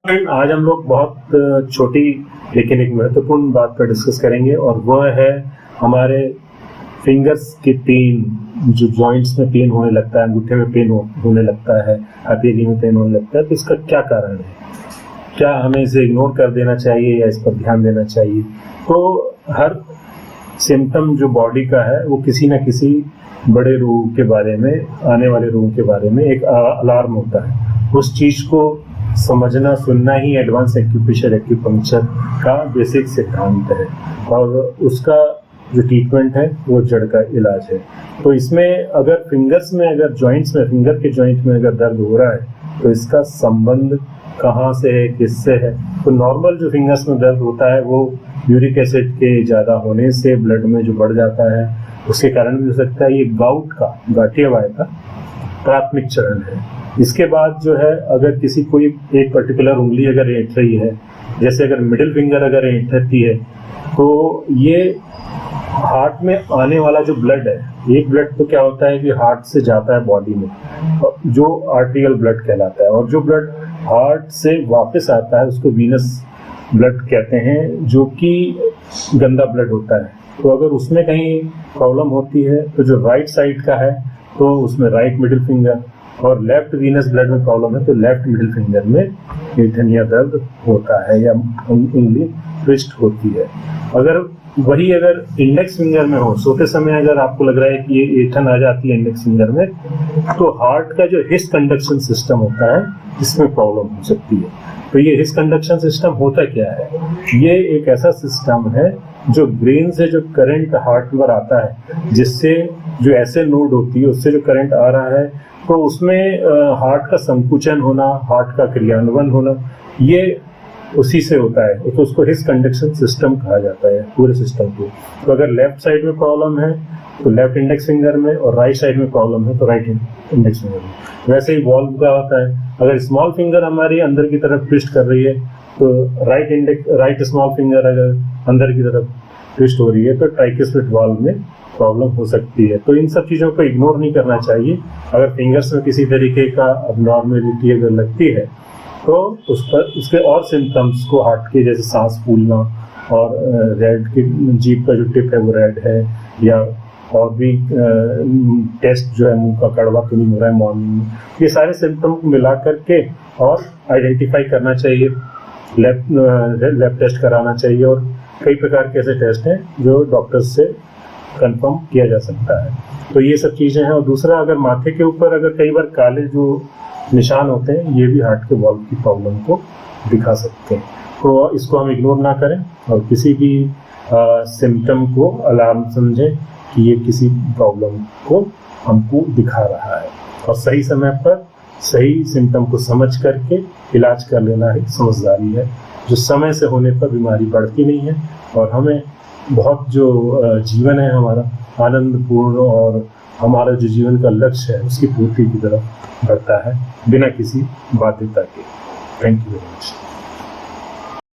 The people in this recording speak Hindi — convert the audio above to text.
आज हम लोग बहुत छोटी लेकिन एक महत्वपूर्ण बात पर डिस्कस करेंगे और वह है हमारे फिंगर्स के पेन, जो जॉइंट्स में पेन होने लगता है, अंगूठे में पेन होने लगता है, हथेली में पेन होने लगता है, तो इसका क्या कारण है? क्या हमें इसे इग्नोर कर देना चाहिए या इस पर ध्यान देना चाहिए? तो हर सिम्टम जो बॉडी का है वो किसी न किसी बड़े रोग के बारे में, आने वाले रोग के बारे में एक अलार्म होता है। उस चीज को समझना, सुनना ही एडवांस एक्यूपंक्चर का बेसिक सिद्धांत है और उसका जो ट्रीटमेंट है वो जड़ का इलाज है। तो इसमें अगर फिंगर्स में, अगर जॉइंट्स में, फिंगर के जॉइंट में अगर दर्द हो रहा है तो इसका संबंध कहाँ से है, किससे है? तो नॉर्मल जो फिंगर्स में दर्द होता है वो यूरिक एसिड के ज़्यादा होने से ब्लड में जो बढ़ जाता है उसके कारण भी हो सकता है। ये गाउट का, गाठियावाय का प्राथमिक चरण है। इसके बाद जो है, अगर किसी कोई एक पर्टिकुलर उंगली अगर ऐंठ रही है, जैसे अगर मिडिल फिंगर अगर ऐंठती है, तो ये हार्ट में आने वाला जो ब्लड है, एक ब्लड तो क्या होता है कि हार्ट से जाता है बॉडी में, जो आर्टियल ब्लड कहलाता है, और जो ब्लड हार्ट से वापस आता है उसको वीनस ब्लड कहते हैं, जो कि गंदा ब्लड होता है। तो अगर उसमें कहीं प्रॉब्लम होती है तो जो राइट साइड का है तो उसमें राइट मिडिल फिंगर, और लेफ्ट वीनस ब्लड में प्रॉब्लम है तो लेफ्ट मिडिल फिंगर में ऐंठन या दर्द होता है या उंगली ट्विस्ट होती है। अगर इंडेक्स फिंगर में हो, सोते समय अगर आपको लग रहा है कि ये ऐंठन आ जाती है इंडेक्स फिंगर में, तो हार्ट का जो हिस कंडक्शन सिस्टम होता है इसमें प्रॉब्लम हो सकती है। तो ये हिस कंडक्शन सिस्टम होता क्या है? ये एक ऐसा सिस्टम है जो ब्रेन से जो करंट हार्ट पर आता है, जिससे जो ऐसे नोड होती है उससे जो करंट आ रहा है, तो उसमें हार्ट का संकुचन होना, हार्ट का क्रियान्वयन होना, ये उसी से होता है। तो उसको हिस कंडक्शन सिस्टम कहा जाता है पूरे सिस्टम को। तो अगर लेफ्ट साइड में प्रॉब्लम है तो लेफ्ट इंडेक्स फिंगर में, और राइट साइड में प्रॉब्लम है तो राइट इंडेक्स फिंगर में। वैसे ही वॉल्व का होता है, अगर स्मॉल फिंगर हमारी अंदर की तरफ ट्विस्ट कर रही है तो राइट स्मॉल फिंगर अगर अंदर की तरफ ट्विस्ट हो रही है तो ट्राइक्युस्पिड वॉल्व में प्रॉब्लम हो सकती है। तो इन सब चीज़ों को इग्नोर नहीं करना चाहिए। अगर फिंगर्स में किसी तरीके का अबनॉर्मेलिटी अगर लगती है तो उस पर उसके और सिम्टम्स को हार्ट के, जैसे सांस फूलना और रेड की जीभ का जो टिप है वो रेड है, या और भी टेस्ट जो है मुंह का कड़वा तो नहीं हो रहा है मॉर्निंग में, ये सारे सिम्टम को मिला करके और आइडेंटिफाई करना चाहिए। लैब टेस्ट कराना चाहिए, और कई प्रकार के ऐसे टेस्ट हैं जो डॉक्टर्स से कंफर्म किया जा सकता है। तो ये सब चीज़ें हैं। और दूसरा, अगर माथे के ऊपर अगर कई बार काले जो निशान होते हैं, ये भी हार्ट के वॉल्व की प्रॉब्लम को दिखा सकते हैं। तो इसको हम इग्नोर ना करें और किसी भी सिम्टम को अलार्म समझें कि ये किसी प्रॉब्लम को हमको दिखा रहा है, और सही समय पर सही सिम्टम को समझ करके इलाज कर लेना ही समझदारी है। जो समय से होने पर बीमारी बढ़ती नहीं है और हमें बहुत जो जीवन है हमारा आनंदपूर्ण, और हमारा जो जीवन का लक्ष्य है उसकी पूर्ति की तरफ बढ़ता है बिना किसी बाध्यता के। Thank you very much.